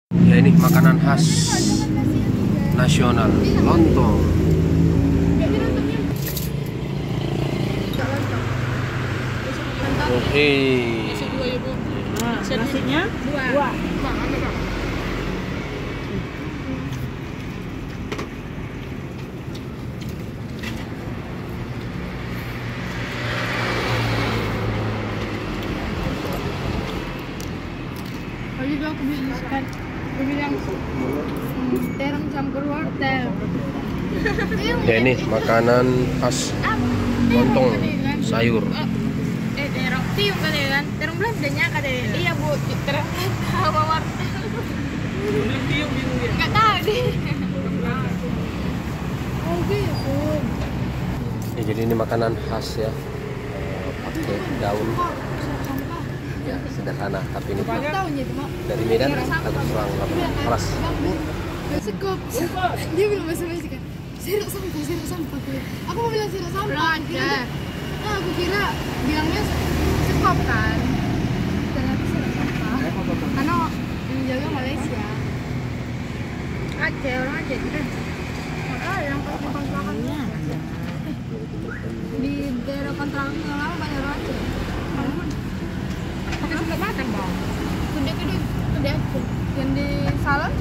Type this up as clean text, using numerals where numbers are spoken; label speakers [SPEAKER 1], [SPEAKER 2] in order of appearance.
[SPEAKER 1] Ya ini makanan khas nasional, lontong. Oke.
[SPEAKER 2] Nasinya dua.
[SPEAKER 3] Tadi tuh aku bilang terang campur wortel.
[SPEAKER 1] Ya ini makanan khas lontong sayur.
[SPEAKER 3] Terang tiung kali kan? Terang belandanya kali. Iya bu, terang sama wortel. Nggak tahu deh. Oh gitu.
[SPEAKER 1] Ya, jadi ini makanan khas ya, pakai daun. Ya sederhana tapi ini dari Medan atau Serang keras.
[SPEAKER 3] Sekup. Dia bilang bahasa Indonesia kan. Sirup sampah. Aku mau bilang sirup sampah. Nah, aku kira bilangnya sekup kan. Ternyata sirup sampah. Karena menjaga Malaysia. Aceh, orang Aceh kan. Yang kontrakannya di daerah kontrakan lama banyak orang Aceh. Pakai sudah makan bang. Gede aku. Yang di salon